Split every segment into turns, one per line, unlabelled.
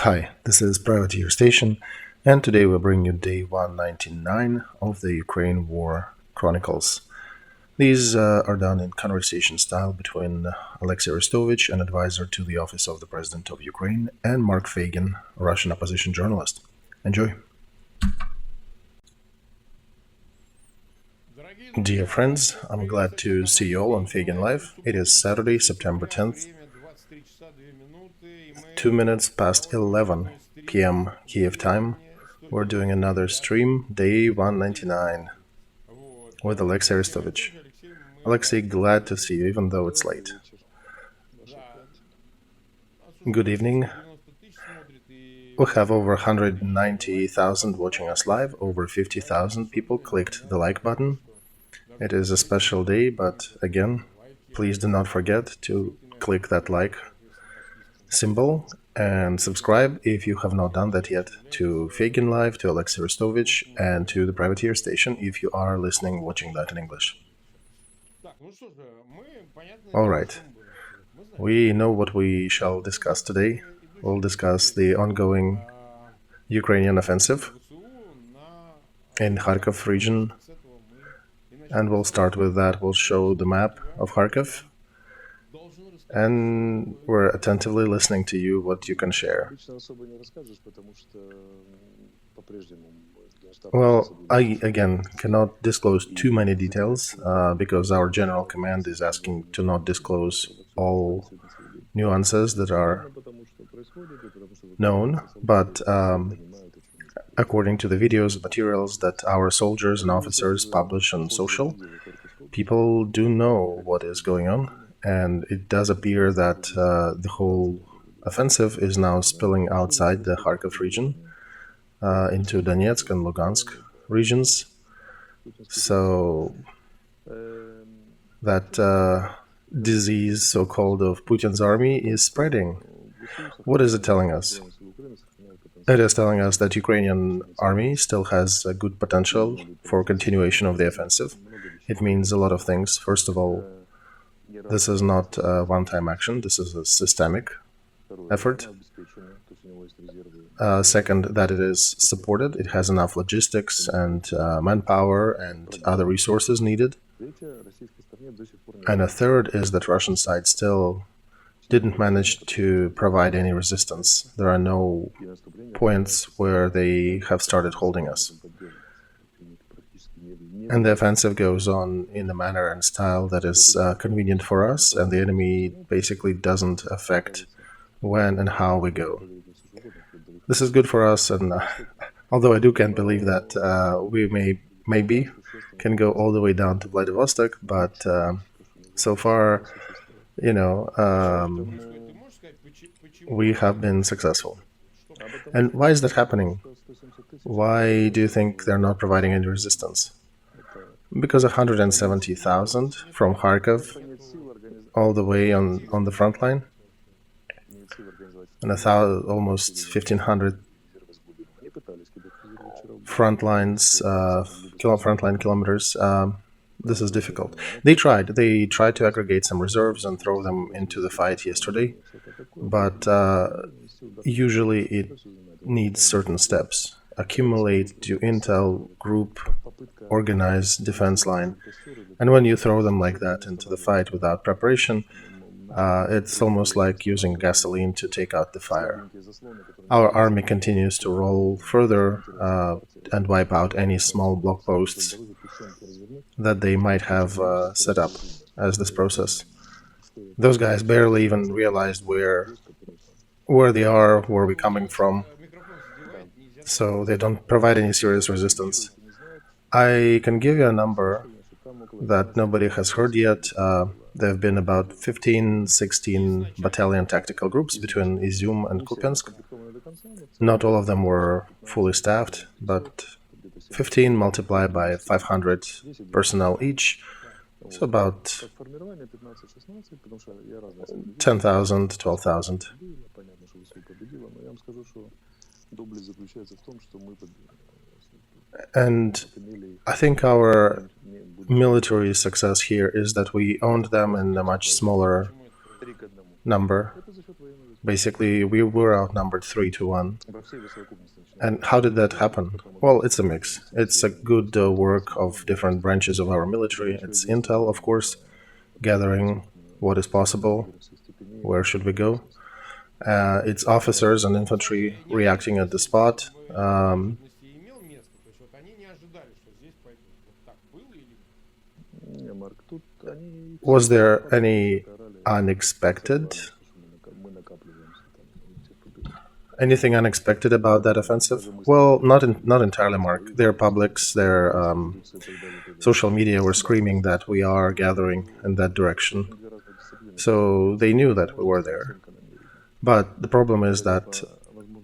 Hi, this is Privateer Station, and today we'll bring you day 199 of the Ukraine War Chronicles. These are done in conversation style between Olexiy Arestovych, an advisor to the office of the President of Ukraine, and Mark Feygin, a Russian opposition journalist. Enjoy. Dear friends, I'm glad to see you all on Feigin Live. It is Saturday, September 10th, 2 minutes past 11 p.m. Kiev time. We're doing another stream, day 199, with Olexiy Arestovich. Olexiy, glad to see you, even though it's late. Good evening. We have over 190,000 watching us live. Over 50,000 people clicked the like button. It is a special day, but again, please do not forget to click that like symbol and subscribe if you have not done that yet to Feigin Live, to Olexiy Arestovich, and to the Privateer Station if you are listening, watching that in English. Alright, we know what we shall discuss today. We'll discuss the ongoing Ukrainian offensive in Kharkov region, and we'll start with that. We'll show the map of Kharkov, and we're attentively listening to you, what you can share. Well, I, again, cannot disclose too many details because our general command is asking to not disclose all nuances that are known, but according to the videos and materials that our soldiers and officers publish on social, people do know what is going on, and it does appear that the whole offensive is now spilling outside the Kharkov region into Donetsk and Lugansk regions. So that disease, so-called, of Putin's army is spreading. What is it telling us? It is telling us that Ukrainian army still has a good potential for continuation of the offensive. It means a lot of things. First of all, this is not a one-time action. This is a systemic effort. Second, that it is supported. It has enough logistics and manpower and other resources needed. And a third is that Russian side still didn't manage to provide any resistance. There are no points where they have started holding us. And the offensive goes on in a manner and style that is convenient for us, and the enemy basically doesn't affect when and how we go. This is good for us, and although I can't believe that we maybe can go all the way down to Vladivostok, but so far, we have been successful. And why is that happening? Why do you think they're not providing any resistance? Because 170,000 from Kharkov all the way on the front line, and almost 1,500 frontline kilometers. This is difficult. They tried to aggregate some reserves and throw them into the fight yesterday, but usually it needs certain steps. Accumulate, do intel, group, organize, defense line. And when you throw them like that into the fight without preparation, it's almost like using gasoline to take out the fire. Our army continues to roll further and wipe out any small block posts that they might have set up as this process. Those guys barely even realized where they are, where we're coming from, so they don't provide any serious resistance. I can give you a number that nobody has heard yet. There have been about 16 battalion tactical groups between Izium and Kupiansk. Not all of them were fully staffed, but 15 multiplied by 500 personnel each, so about 10,000, 12,000. And I think our military success here is that we owned them in a much smaller number Basically, we were outnumbered 3-1. And how did that happen? Well, it's a mix. It's a good work of different branches of our military. It's intel, of course, gathering what is possible, where should we go. It's officers and infantry reacting at the spot. Was there any unexpected? Anything unexpected about that offensive? Well, not entirely, Mark. Their publics, their social media were screaming that we are gathering in that direction. So they knew that we were there. But the problem is that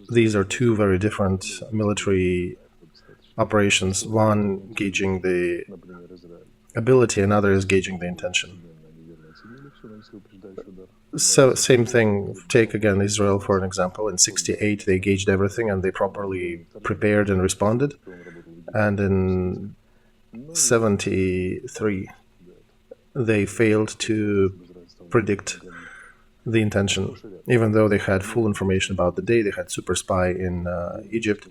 these are two very different military operations. One gauging the ability, another is gauging the intention. So, same thing, take again Israel for an example. In 68, they gauged everything and they properly prepared and responded. And in 73, they failed to predict the intention. Even though they had full information about the day, they had super spy in Egypt,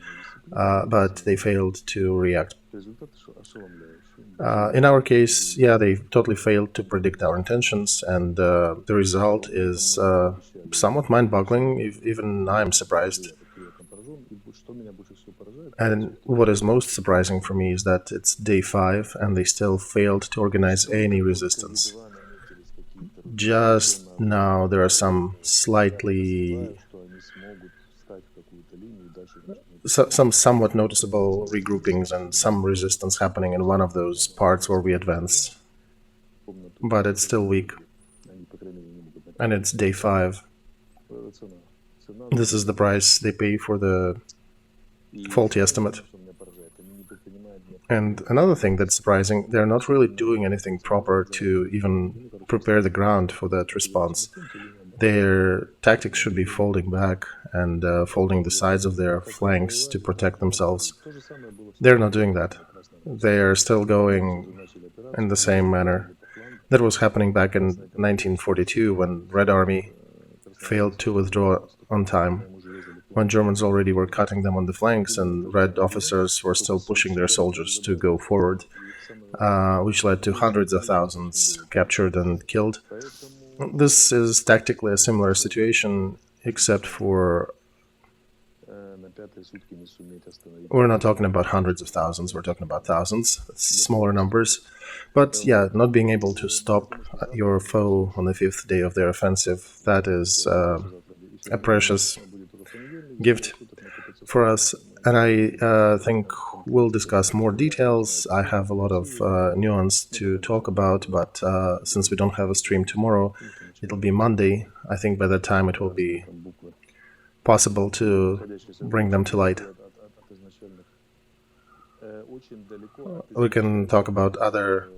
but they failed to react. In our case, yeah, they totally failed to predict our intentions, and the result is somewhat mind-boggling. Even I am surprised. And what is most surprising for me is that it's day 5, and they still failed to organize any resistance. Just now, there are some somewhat noticeable regroupings and some resistance happening in one of those parts where we advance. But it's still weak. And it's day 5. This is the price they pay for the faulty estimate. And another thing that's surprising, they're not really doing anything proper to even prepare the ground for that response. Their tactics should be folding back and folding the sides of their flanks to protect themselves. They're not doing that. They're still going in the same manner. That was happening back in 1942 when Red Army failed to withdraw on time, when Germans already were cutting them on the flanks and Red officers were still pushing their soldiers to go forward, which led to hundreds of thousands captured and killed. This is tactically a similar situation, except for we're not talking about hundreds of thousands, we're talking about thousands, smaller numbers. But yeah, not being able to stop your foe on the 5th day of their offensive, that is a precious gift for us. And I think we'll discuss more details. I have a lot of nuance to talk about, but since we don't have a stream tomorrow, it'll be Monday. I think by that time it will be possible to bring them to light. We can talk about other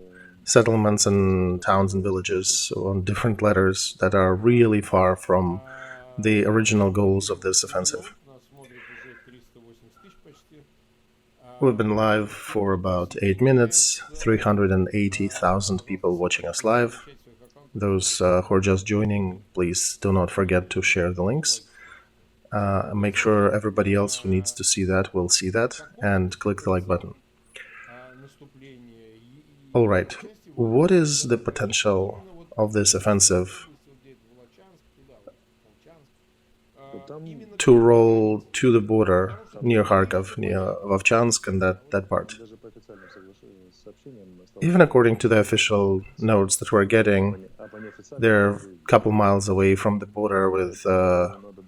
settlements and towns and villages on different letters that are really far from the original goals of this offensive. We've been live for about 8 minutes, 380,000 people watching us live. Those who are just joining, please do not forget to share the links. Make sure everybody else who needs to see that will see that, and click the like button. All right, what is the potential of this offensive to roll to the border near Kharkov, near Vovchansk and that part? Even according to the official notes that we're getting, they're a couple miles away from the border with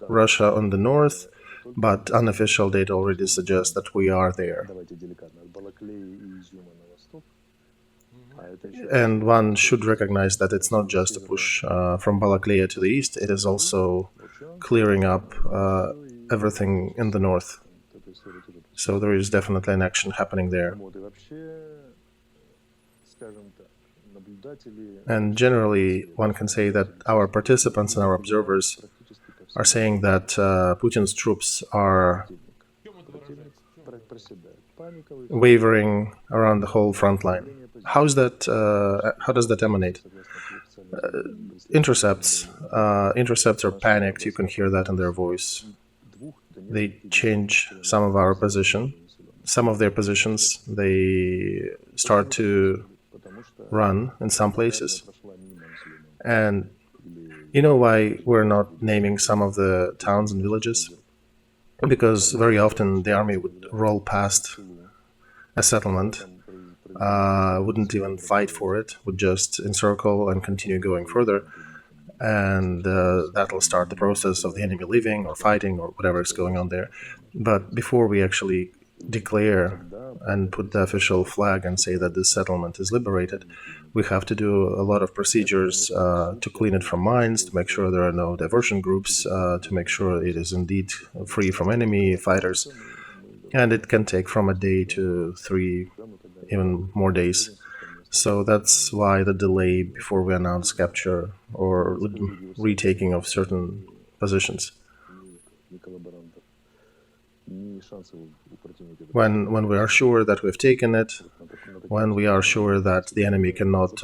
Russia on the north, but unofficial data already suggests that we are there. And one should recognize that it's not just a push from Balakleia to the east, it is also clearing up everything in the north. So there is definitely an action happening there. And generally, one can say that our participants and our observers are saying that Putin's troops are wavering around the whole front line. How does that emanate? Intercepts are panicked. You can hear that in their voice. They change some of their positions. They start to run in some places. And you know why we're not naming some of the towns and villages? Because very often the army would roll past a settlement, wouldn't even fight for it, would just encircle and continue going further, and that'll start the process of the enemy leaving or fighting or whatever is going on there. But before we actually declare and put the official flag and say that this settlement is liberated, we have to do a lot of procedures to clean it from mines, to make sure there are no diversion groups, to make sure it is indeed free from enemy fighters. And it can take from a day to 3, even more days. So that's why the delay before we announce capture or retaking of certain positions. When we are sure that we've taken it, when we are sure that the enemy cannot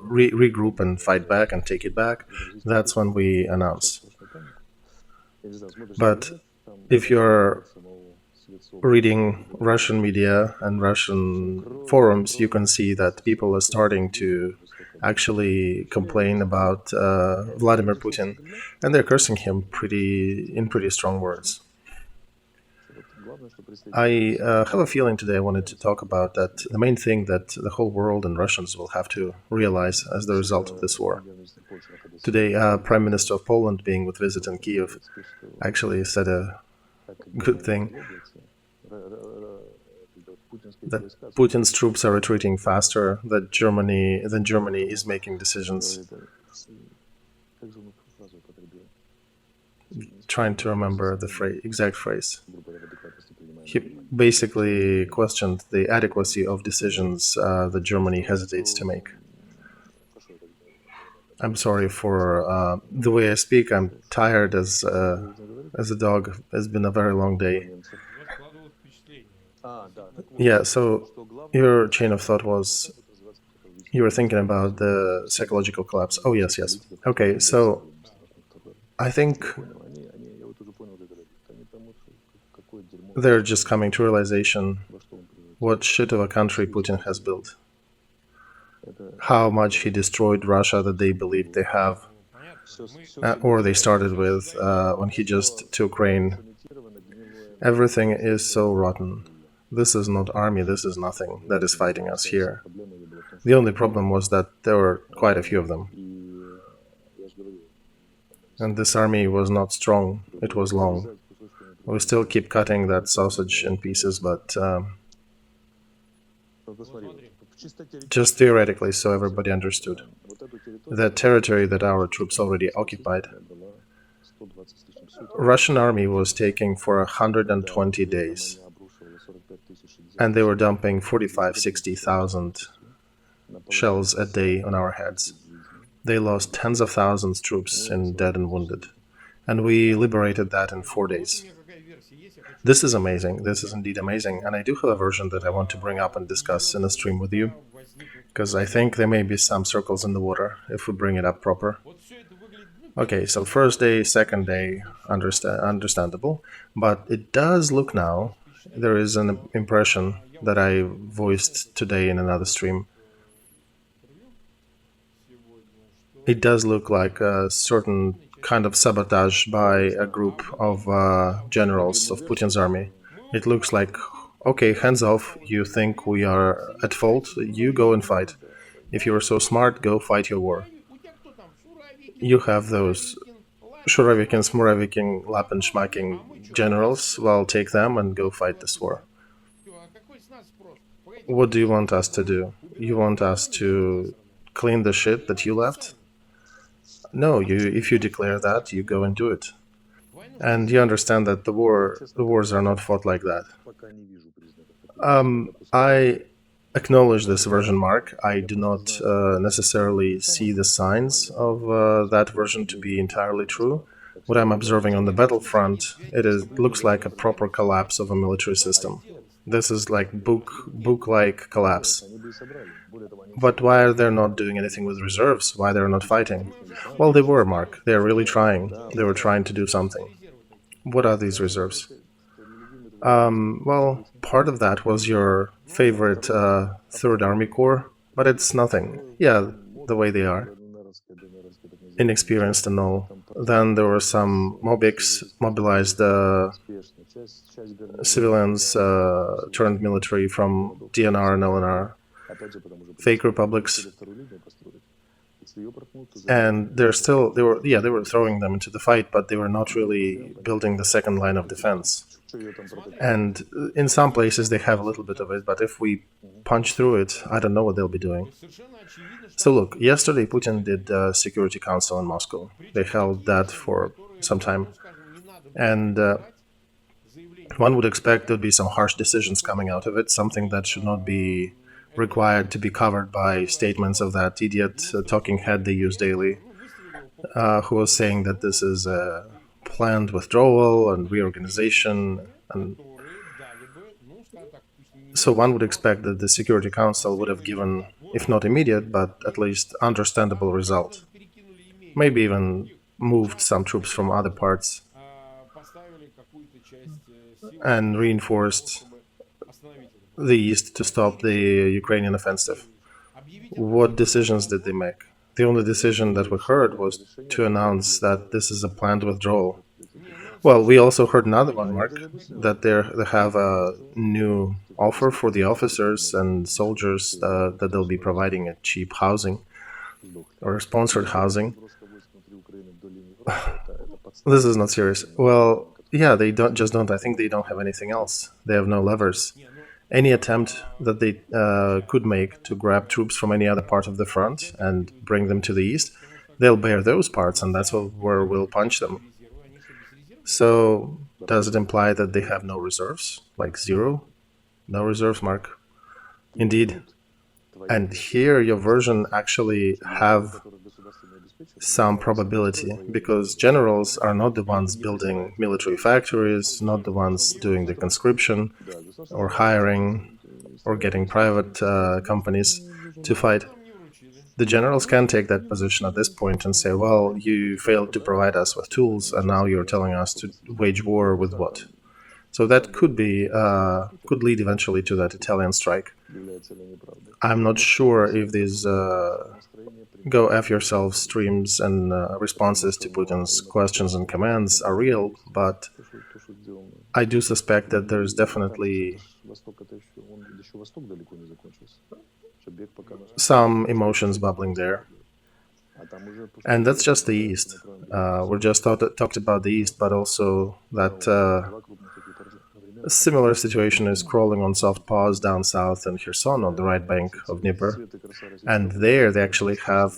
regroup and fight back and take it back, that's when we announce. But if you're reading Russian media and Russian forums, you can see that people are starting to actually complain about Vladimir Putin, and they're cursing him in pretty strong words. I have a feeling today I wanted to talk about that the main thing that the whole world and Russians will have to realize as the result of this war. Today, Prime Minister of Poland, being with visit in Kiev, actually said a good thing, that Putin's troops are retreating faster, that Germany is making decisions. Trying to remember the exact phrase. He basically questioned the adequacy of decisions that Germany hesitates to make. I'm sorry for the way I speak. I'm tired as a dog. It's been a very long day. Yeah, so your chain of thought was you were thinking about the psychological collapse. Oh, yes. Okay, so I think they're just coming to realization what shit of a country Putin has built. How much he destroyed Russia that they believed they have, or they started with when he just took Ukraine. Everything is so rotten. This is not army, this is nothing that is fighting us here. The only problem was that there were quite a few of them. And this army was not strong, it was long. We still keep cutting that sausage in pieces, but just theoretically, so everybody understood. That territory that our troops already occupied, Russian army was taking for 120 days. And they were dumping 45,000-60,000 shells a day on our heads. They lost tens of thousands of troops in dead and wounded. And we liberated that in 4 days. This is amazing. This is indeed amazing. And I do have a version that I want to bring up and discuss in a stream with you, because I think there may be some circles in the water if we bring it up proper. Okay, so first day, second day, understandable. But it does look now, there is an impression that I voiced today in another stream. It does look like a certain kind of sabotage by a group of generals of Putin's army. It looks like, okay, hands off, you think we are at fault, you go and fight. If you are so smart, go fight your war. You have those Shuravikin, Smuravikin, Lapin, Shmakin generals, well, take them and go fight this war. What do you want us to do? You want us to clean the shit that you left? No, if you declare that, you go and do it. And you understand that the wars are not fought like that. I acknowledge this version mark. I do not necessarily see the signs of that version to be entirely true. What I'm observing on the battlefront, it looks like a proper collapse of a military system. This is like book-like collapse. But why are they not doing anything with reserves? Why they're not fighting? Well, they were, Mark. They're really trying. They were trying to do something. What are these reserves? Well, part of that was your favorite Third Army Corps, but it's nothing. Yeah, the way they are, inexperienced and all. Then there were some Mobics, mobilized civilians turned military from DNR and LNR, fake republics, and they were throwing them into the fight, but they were not really building the second line of defense. And in some places they have a little bit of it, but if we punch through it, I don't know what they'll be doing. So look, yesterday Putin did Security Council in Moscow. They held that for some time, and one would expect there'd be some harsh decisions coming out of it, something that should not be required to be covered by statements of that idiot talking head they use daily, who was saying that this is a planned withdrawal and reorganization. And so one would expect that the Security Council would have given, if not immediate, but at least understandable result. Maybe even moved some troops from other parts and reinforced the East to stop the Ukrainian offensive. What decisions did they make? The only decision that we heard was to announce that this is a planned withdrawal. Well, we also heard another one, Mark, that they have a new offer for the officers and soldiers that they'll be providing a cheap housing or sponsored housing. This is not serious. Well, yeah, they don't. I think they don't have anything else. They have no levers. Any attempt that they could make to grab troops from any other part of the front and bring them to the east, they'll bear those parts, and that's where we'll punch them. So, does it imply that they have no reserves? Like zero? No reserves, Mark? Indeed. And here your version actually have some probability, because generals are not the ones building military factories, not the ones doing the conscription or hiring or getting private companies to fight. The generals can take that position at this point and say, well, you failed to provide us with tools and now you're telling us to wage war with what? So that could lead eventually to that Italian strike. I'm not sure if these go F yourself streams and responses to Putin's questions and commands are real, but I do suspect that there's definitely some emotions bubbling there. And that's just the East. We just talked about the East, but also that a similar situation is crawling on soft paws down south in Kherson on the right bank of Dnieper. And there they actually have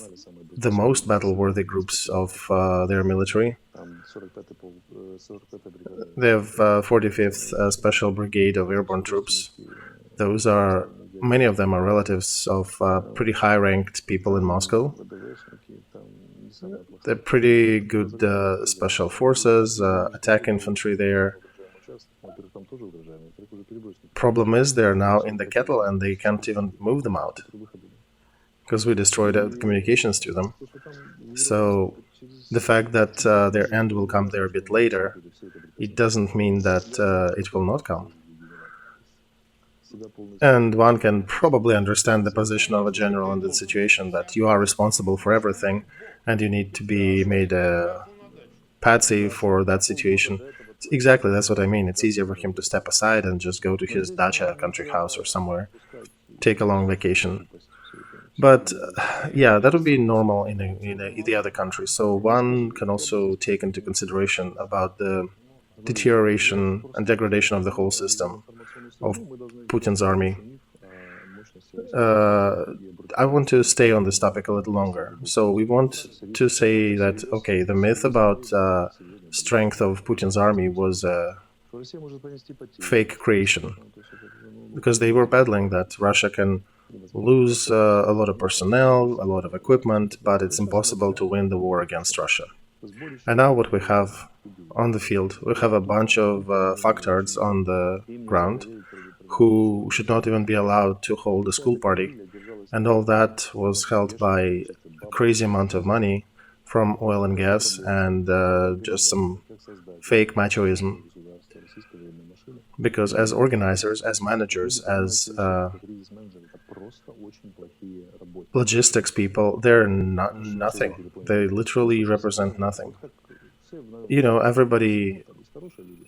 the most battle-worthy groups of their military. They have 45th Special Brigade of Airborne Troops. Many of them are relatives of pretty high-ranked people in Moscow. They're pretty good special forces, attack infantry there. Problem is, they're now in the kettle and they can't even move them out because we destroyed the communications to them. So the fact that their end will come there a bit later, it doesn't mean that it will not come. And one can probably understand the position of a general in that situation, that you are responsible for everything and you need to be made a patsy for that situation. Exactly, that's what I mean. It's easier for him to step aside and just go to his dacha, country house or somewhere, take a long vacation. But yeah, that would be normal in the other countries. So one can also take into consideration about the deterioration and degradation of the whole system of Putin's army. I want to stay on this topic a little longer. So we want to say that, okay, the myth about strength of Putin's army was a fake creation, because they were peddling that Russia can lose a lot of personnel, a lot of equipment, but it's impossible to win the war against Russia. And now what we have on the field, we have a bunch of fucktards on the ground who should not even be allowed to hold a school party. And all that was held by a crazy amount of money from oil and gas and just some fake machoism. Because as organizers, as managers, as logistics people, they're not nothing. They literally represent nothing. Everybody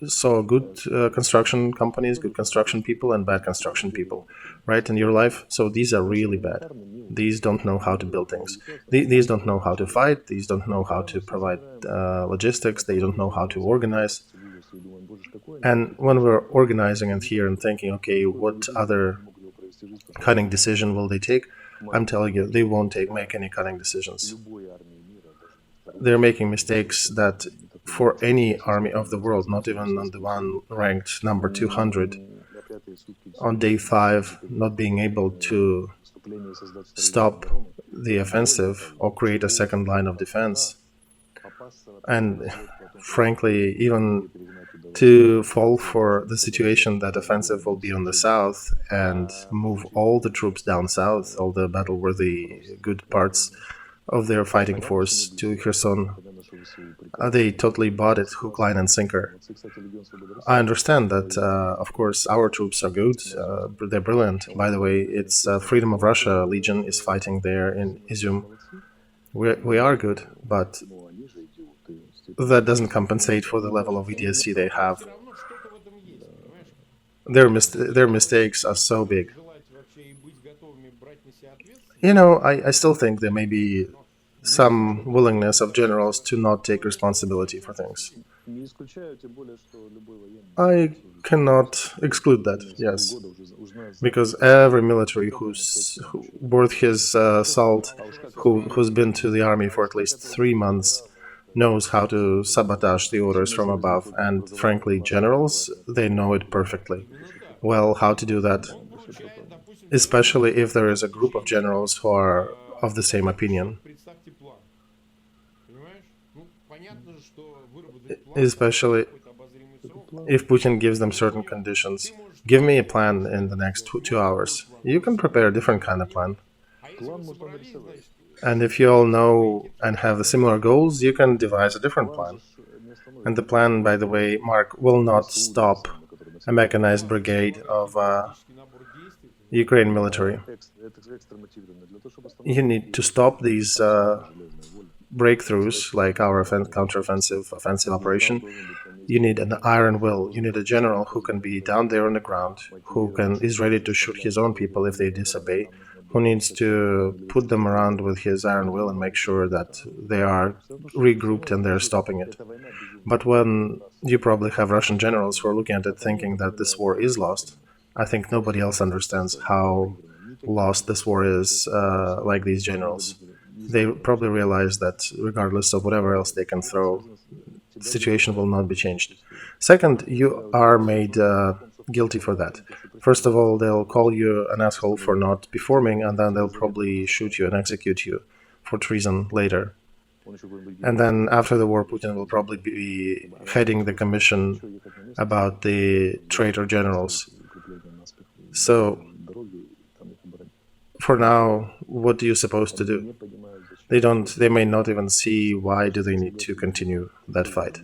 saw good construction companies, good construction people, and bad construction people, right, in your life. So these are really bad. These don't know how to build things. These don't know how to fight. These don't know how to provide logistics. They don't know how to organize. And when we're organizing and here and thinking, okay, what other cutting decision will they take? I'm telling you, they won't make any cutting decisions. They're making mistakes that for any army of the world, not even on the one ranked number 200, on day 5, not being able to stop the offensive or create a second line of defense. And frankly, even to fall for the situation that offensive will be on the south and move all the troops down south, all the battle-worthy good parts of their fighting force to Kherson. They totally bought it hook, line, and sinker. I understand that, of course, our troops are good. They're brilliant. By the way, it's Freedom of Russia Legion is fighting there in Izum. We are good, but that doesn't compensate for the level of idiocy they have. Their mistakes are so big. I still think there may be some willingness of generals to not take responsibility for things. I cannot exclude that, yes. Because every military who's worth his salt, who's been to the army for at least 3 months, knows how to sabotage the orders from above. And frankly, generals, they know it perfectly well how to do that. Especially if there is a group of generals who are of the same opinion. Especially if Putin gives them certain conditions. Give me a plan in the next 2 hours. You can prepare a different kind of plan. And if you all know and have similar goals, you can devise a different plan. And the plan, by the way, Mark, will not stop a mechanized brigade of Ukraine military. You need to stop these breakthroughs, like our counteroffensive, offensive operation. You need an iron will. You need a general who can be down there on the ground, who is ready to shoot his own people if they disobey, who needs to put them around with his iron will and make sure that they are regrouped and they're stopping it. But when you probably have Russian generals who are looking at it thinking that this war is lost, I think nobody else understands how lost this war is, like these generals. They probably realize that regardless of whatever else they can throw, the situation will not be changed. Second, you are made guilty for that. First of all, they'll call you an asshole for not performing, and then they'll probably shoot you and execute you for treason later. And then after the war, Putin will probably be heading the commission about the traitor generals. So, for now, what are you supposed to do? They may not even see why do they need to continue that fight.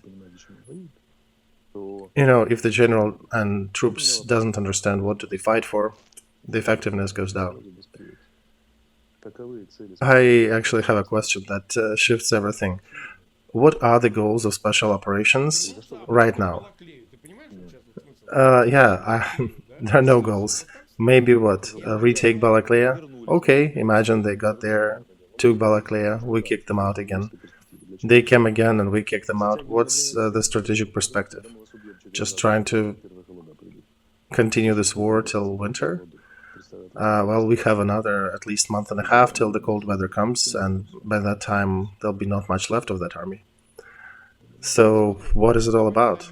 If the general and troops doesn't understand what do they fight for, the effectiveness goes down. I actually have a question that shifts everything. What are the goals of special operations right now? There are no goals. Maybe retake Balaklia? Okay, imagine they got there, took Balaklia, we kicked them out again. They came again and we kicked them out. What's the strategic perspective? Just trying to continue this war till winter? Well, we have another at least month and a half till the cold weather comes, and by that time there'll be not much left of that army. So, what is it all about?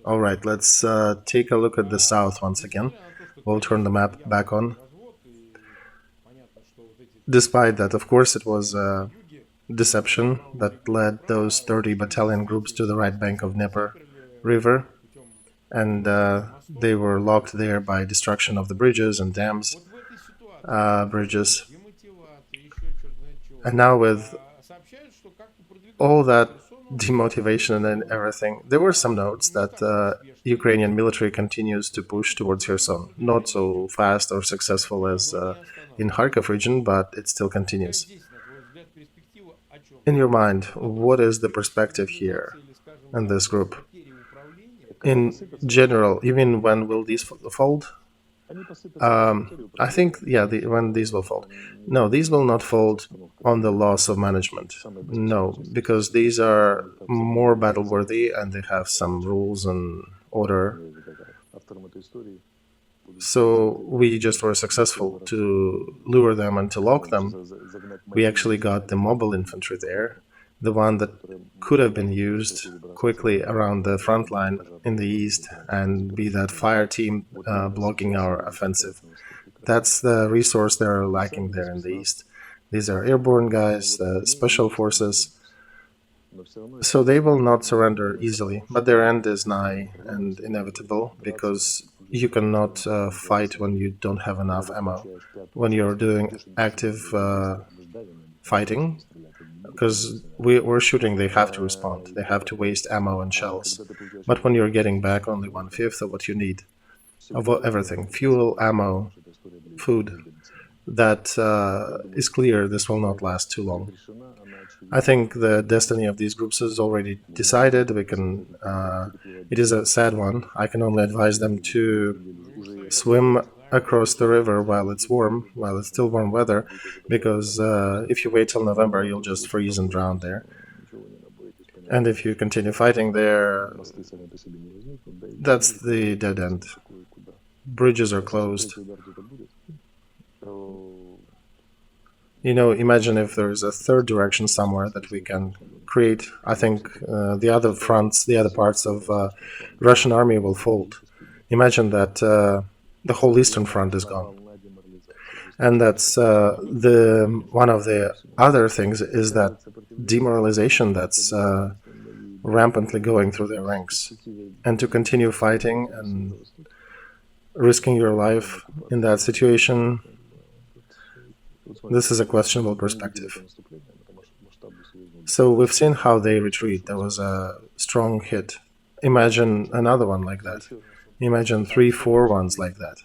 Alright, let's take a look at the south once again. We'll turn the map back on. Despite that, of course, it was deception that led those 30 battalion groups to the right bank of Dnieper River. and they were locked there by destruction of the bridges and dams, bridges. And now with all that demotivation and everything, there were some notes that Ukrainian military continues to push towards Kherson. Not so fast or successful as in Kharkiv region, but it still continues. In your mind, what is the perspective here in this group? In general, even when will these fold? I think, yeah, when these will fold. No, these will not fold on the loss of management. No, because these are more battle-worthy and they have some rules and order. So we just were successful to lure them and to lock them. We actually got the mobile infantry there, the one that could have been used quickly around the front line in the east and be that fire team blocking our offensive. That's the resource they're lacking there in the east. These are airborne guys, special forces. So they will not surrender easily, but their end is nigh and inevitable because you cannot fight when you don't have enough ammo. When you're doing active fighting, because we're shooting, they have to respond. They have to waste ammo and shells. But when you're getting back only 1/5 of what you need, of everything, fuel, ammo, food, that is clear this will not last too long. I think the destiny of these groups is already decided. It is a sad one. I can only advise them to swim across the river while it's warm, while it's still warm weather, because if you wait till November, you'll just freeze and drown there. And if you continue fighting there, that's the dead end. Bridges are closed. Imagine if there is a third direction somewhere that we can create. I think the other fronts, the other parts of Russian army will fold. Imagine that the whole Eastern Front is gone. And that's one of the other things is that demoralization that's rampantly going through their ranks. And to continue fighting and risking your life in that situation, this is a questionable perspective. So we've seen how they retreat. There was a strong hit. Imagine another one like that. Imagine 3, 4 ones like that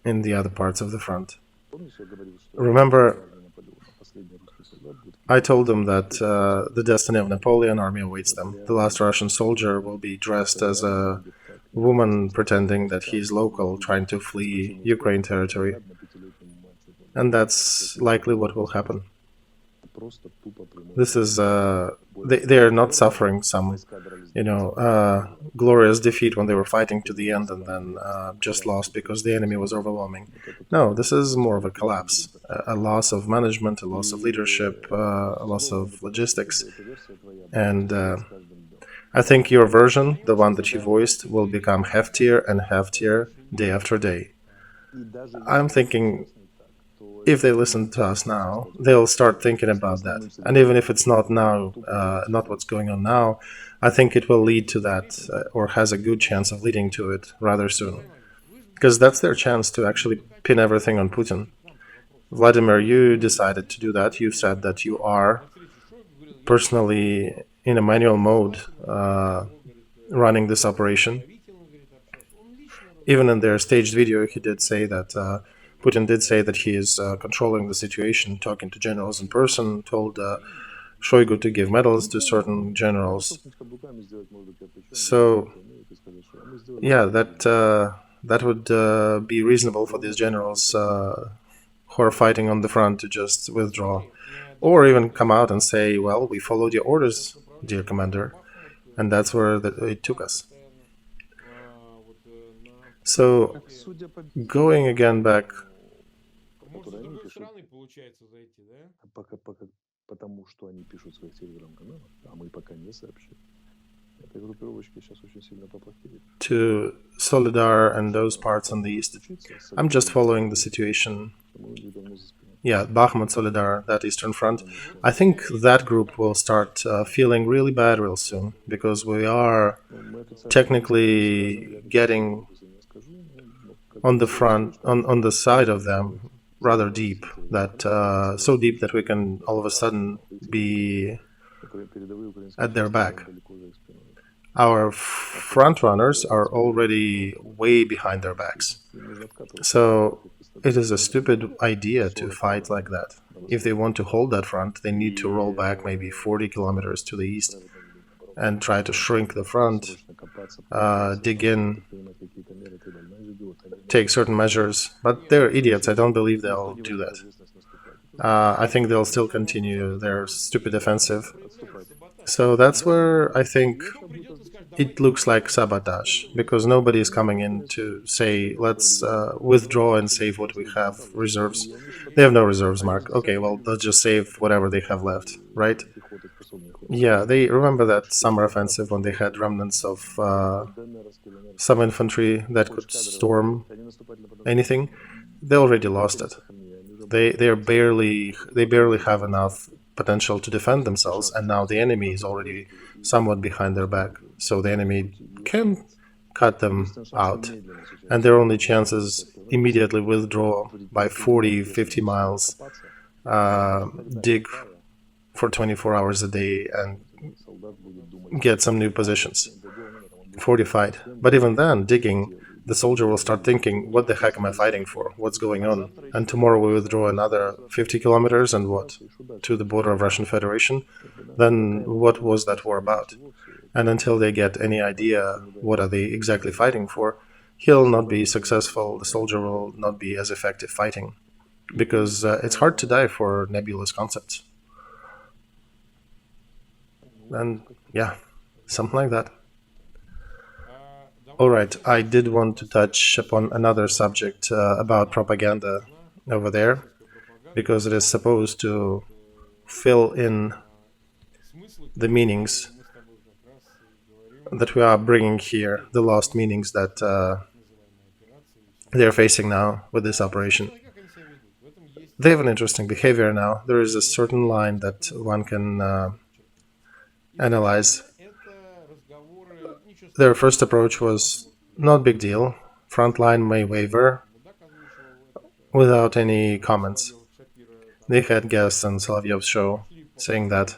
in the other parts of the front. Remember, I told them that the destiny of Napoleon army awaits them. The last Russian soldier will be dressed as a woman pretending that he's local, trying to flee Ukraine territory. And that's likely what will happen. This is they are not suffering some glorious defeat when they were fighting to the end and then just lost because the enemy was overwhelming. No, this is more of a collapse, a loss of management, a loss of leadership, a loss of logistics. And I think your version, the one that you voiced, will become heftier and heftier day after day. I'm thinking if they listen to us now, they'll start thinking about that. And even if it's not now, not what's going on now, I think it will lead to that, or has a good chance of leading to it rather soon. Because that's their chance to actually pin everything on Putin. Vladimir, you decided to do that. You said that you are personally in a manual mode running this operation. Even in their staged video, he did say that Putin did say that he is controlling the situation, talking to generals in person, told Shoigu to give medals to certain generals. So, yeah, that would be reasonable for these generals who are fighting on the front to just withdraw. Or even come out and say, well, we followed your orders, dear commander. And that's where it took us. So, going again back... to Solidar and those parts on the east. I'm just following the situation. yeah, Bakhmut Solidar, that Eastern Front, I think that group will start feeling really bad real soon because we are technically getting on the front, on the side of them rather deep, that so deep that we can all of a sudden be at their back. Our front runners are already way behind their backs. So it is a stupid idea to fight like that. If they want to hold that front, they need to roll back maybe 40 kilometers to the east and try to shrink the front, dig in, take certain measures. But they're idiots. I don't believe they'll do that. I think they'll still continue their stupid offensive. So that's where I think it looks like sabotage, because nobody is coming in to say, let's withdraw and save what we have, reserves. They have no reserves, Mark. Okay, well, let's just save whatever they have left, right? Yeah, they remember that summer offensive when they had remnants of some infantry that could storm anything. They already lost it. They barely have enough potential to defend themselves, and now the enemy is already somewhat behind their back. So the enemy can cut them out, and their only chance is immediately withdraw by 40, 50 miles, dig for 24 hours a day, and get some new positions, fortified. But even then, digging, the soldier will start thinking, what the heck am I fighting for? What's going on? And tomorrow we withdraw another 50 kilometers and what? To the border of Russian Federation? Then what was that war about? And until they get any idea what are they exactly fighting for, he'll not be successful, the soldier will not be as effective fighting. Because it's hard to die for nebulous concepts. And yeah, something like that. All right, I did want to touch upon another subject about propaganda over there, because it is supposed to fill in the meanings that we are bringing here, the lost meanings that they're facing now with this operation. They have an interesting behavior now. There is a certain line that one can analyze. Their first approach was not big deal. Frontline may waver without any comments. They had guests on Solovyev's show saying that.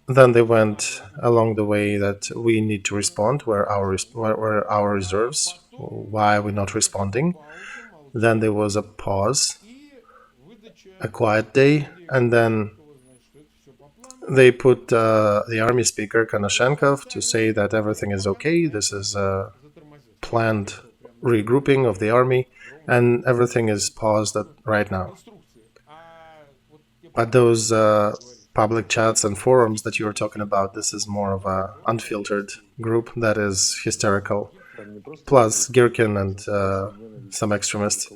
Then they went along the way that we need to respond, where our reserves, why are we not responding? Then there was a pause, a quiet day, and then they put the army speaker, Konashenkov, to say that everything is okay, this is a planned regrouping of the army, and everything is paused right now. But those public chats and forums that you were talking about, this is more of an unfiltered group that is hysterical, plus Girkin and some extremists.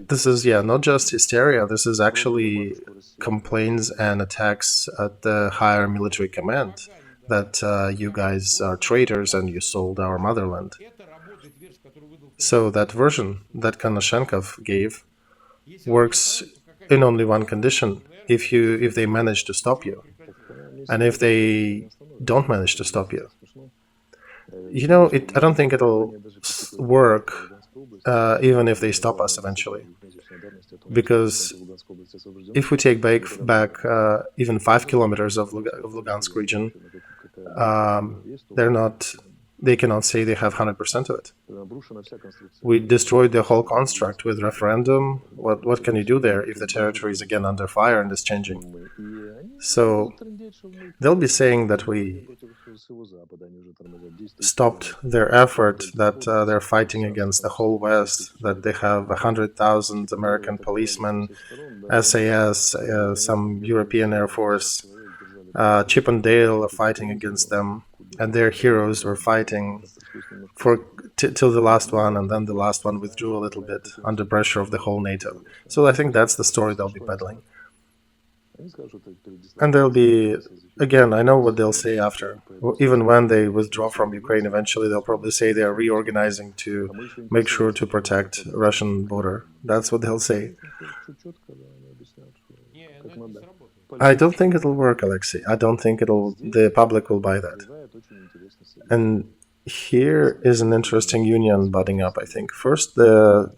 This is, yeah, not just hysteria, this is actually complaints and attacks at the higher military command that you guys are traitors and you sold our motherland. So that version that Konashenkov gave works in only one condition: if they manage to stop you, and if they don't manage to stop you. You know, I don't think it'll work even if they stop us eventually. Because if we take back even 5 kilometers of Lugansk region, they cannot say they have 100% of it. We destroyed the whole construct with referendum. What can you do there if the territory is again under fire and is changing? So they'll be saying that we stopped their effort, that they're fighting against the whole West, that they have 100,000 American policemen, SAS, some European Air Force, Chip and Dale are fighting against them, and their heroes were fighting till the last one, and then the last one withdrew a little bit under pressure of the whole NATO. So I think that's the story they'll be peddling. And they'll be again, I know what they'll say after. Even when they withdraw from Ukraine, eventually they'll probably say they're reorganizing to make sure to protect Russian border. That's what they'll say. I don't think it'll work, Alexei. I don't think it'll. The public will buy that. And here is an interesting union budding up, I think. First, the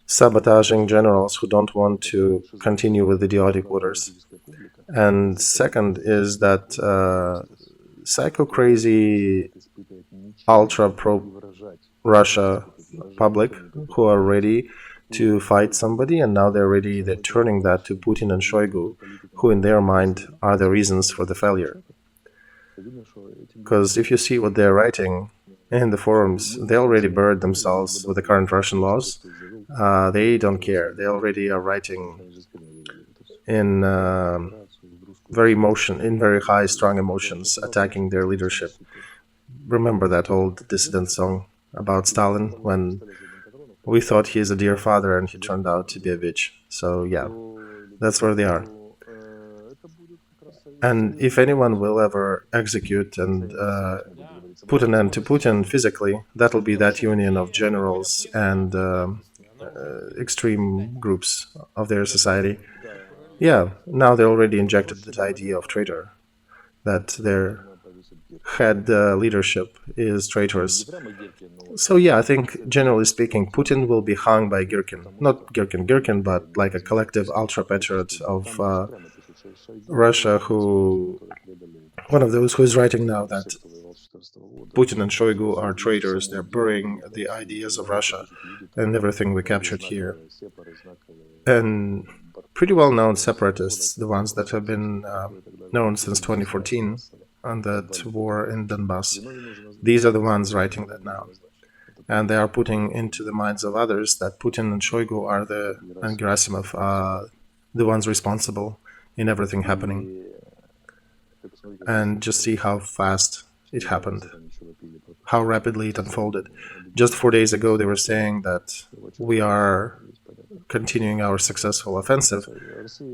sabotaging generals who don't want to continue with idiotic orders. And second is that psycho crazy, ultra pro Russia public who are ready to fight somebody, and now they're turning that to Putin and Shoigu, who in their mind are the reasons for the failure. Because if you see what they're writing in the forums, they already buried themselves with the current Russian laws. They don't care. They already are writing in very high, strong emotions, attacking their leadership. Remember that old dissident song about Stalin when we thought he is a dear father and he turned out to be a bitch. So yeah, that's where they are. And if anyone will ever execute and put an end to Putin physically, that'll be that union of generals and extreme groups of their society. Yeah, now they already injected that idea of traitor, that their head leadership is traitors. So yeah, I think generally speaking, Putin will be hung by Girkin. Not Girkin, but like a collective ultra-patriot of Russia one of those who is writing now that Putin and Shoigu are traitors. They're burying the ideas of Russia and everything we captured here. And pretty well-known separatists, the ones that have been known since 2014 on that war in Donbass, these are the ones writing that now. And they are putting into the minds of others that Putin and Shoigu and Gerasimov are the ones responsible in everything happening. And just see how fast it happened, how rapidly it unfolded. Just 4 days ago, they were saying that we are continuing our successful offensive,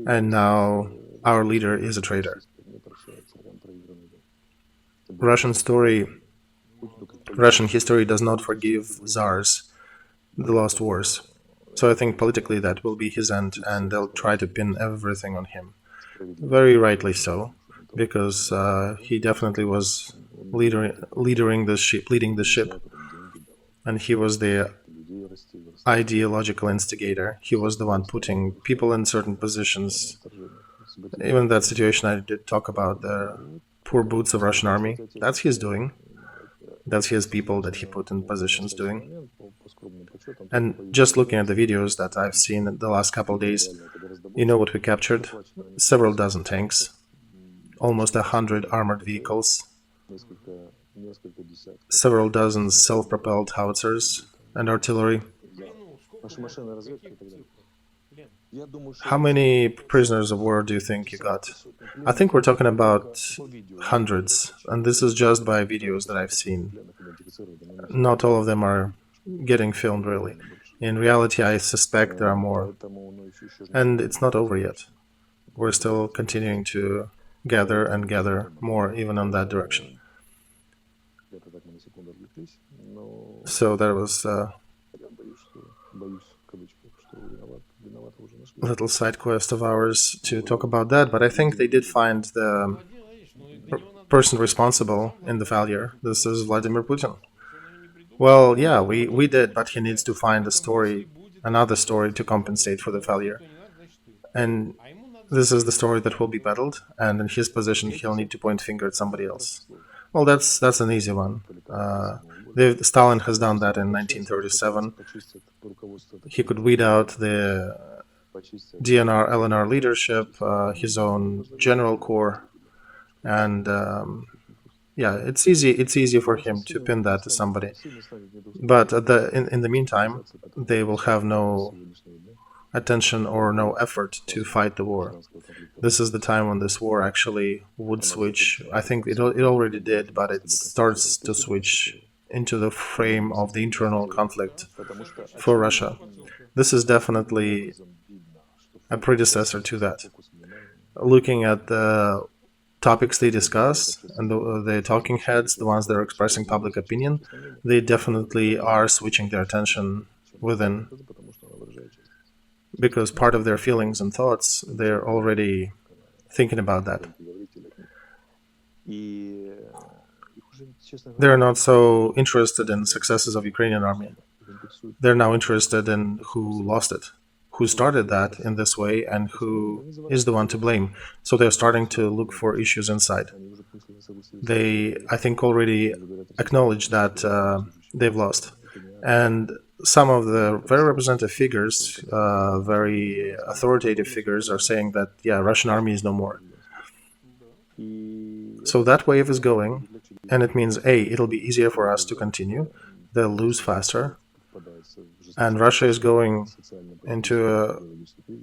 and now our leader is a traitor. Russian history does not forgive czars the lost wars. So I think politically that will be his end, and they'll try to pin everything on him. Very rightly so, because he definitely was leading the ship, and he was the ideological instigator. He was the one putting people in certain positions. Even that situation I did talk about, the poor boots of Russian army, that's his doing. That's his people that he put in positions doing. And just looking at the videos that I've seen in the last couple of days, you know what we captured? Several dozen tanks, almost 100 armored vehicles, several dozen self-propelled howitzers and artillery. How many prisoners of war do you think you got? I think we're talking about hundreds, and this is just by videos that I've seen. Not all of them are getting filmed, really. In reality, I suspect there are more. And it's not over yet. We're still continuing to gather and gather more, even on that direction. So that was a little side quest of ours to talk about that, but I think they did find the person responsible in the failure. This is Vladimir Putin. Well, yeah, we did, but he needs to find another story to compensate for the failure. And this is the story that will be battled, and in his position, he'll need to point finger at somebody else. Well, that's an easy one. Stalin has done that in 1937. He could weed out the DNR, LNR leadership, his own general corps, and yeah, it's easy for him to pin that to somebody. But in the meantime, they will have no attention or no effort to fight the war. This is the time when this war actually would switch. I think it already did, but it starts to switch into the frame of the internal conflict for Russia. This is definitely a predecessor to that. Looking at the topics they discuss and the talking heads, the ones that are expressing public opinion, they definitely are switching their attention within, because part of their feelings and thoughts, they're already thinking about that. They're not so interested in successes of Ukrainian army. They're now interested in who lost it, who started that in this way, and who is the one to blame. So they're starting to look for issues inside. They, I think, already acknowledge that they've lost. And some of the very representative figures, very authoritative figures, are saying that, yeah, Russian army is no more. So that wave is going, and it means, A, it'll be easier for us to continue, they'll lose faster, and Russia is going into a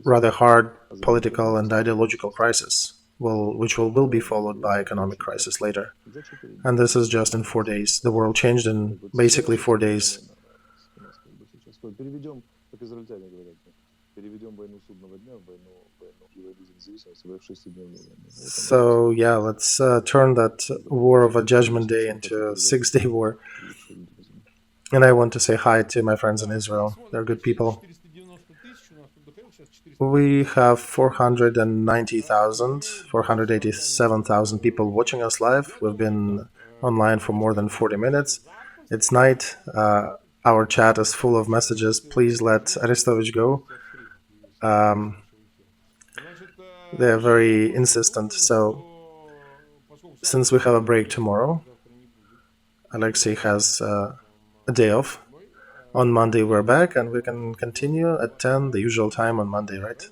rather hard political and ideological crisis, which will be followed by economic crisis later. And this is just in 4 days. The world changed in basically 4 days. So yeah, let's turn that war of a judgment day into a 6-day war. And I want to say hi to my friends in Israel. They're good people. We have 490,000, 487,000 people watching us live. We've been online for more than 40 minutes. It's night. Our chat is full of messages. Please let Arestovich go. They're very insistent. So since we have a break tomorrow, Olexiy has a day off. On Monday we're back and we can continue at 10, the usual time on Monday, right?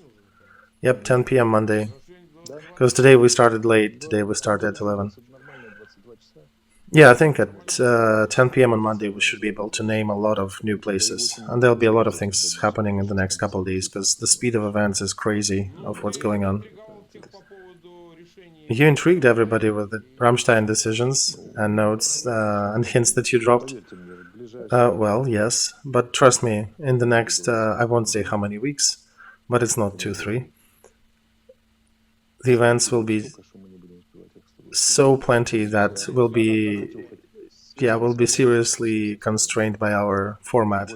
Yep, 10 p.m. Monday. Because today we started late. Today we started at 11. Yeah, I think at 10 p.m. on Monday we should be able to name a lot of new places. And there'll be a lot of things happening in the next couple of days because the speed of events is crazy of what's going on. You intrigued everybody with the Rammstein decisions and notes and hints that you dropped. Well, yes, but trust me, in the next, I won't say how many weeks, but it's not 2, 3. The events will be so plenty that we'll be seriously constrained by our format.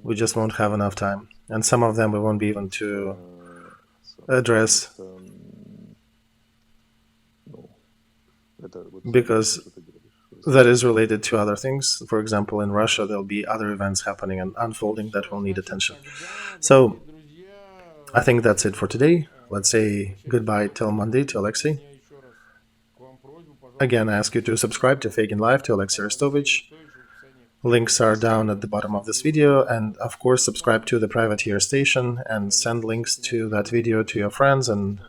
We just won't have enough time. And some of them we won't be able to address because that is related to other things. For example, in Russia, there'll be other events happening and unfolding that will need attention. So I think that's it for today. Let's say goodbye till Monday to Olexiy. Again, I ask you to subscribe to Feigin Live, to Olexiy Arestovich. Links are down at the bottom of this video. And of course, subscribe to the privateer station and send links to that video to your friends and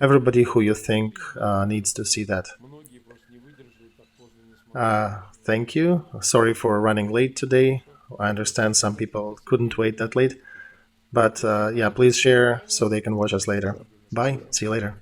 everybody who you think needs to see that. Thank you. Sorry for running late today. I understand some people couldn't wait that late. But yeah, please share so they can watch us later. Bye. See you later.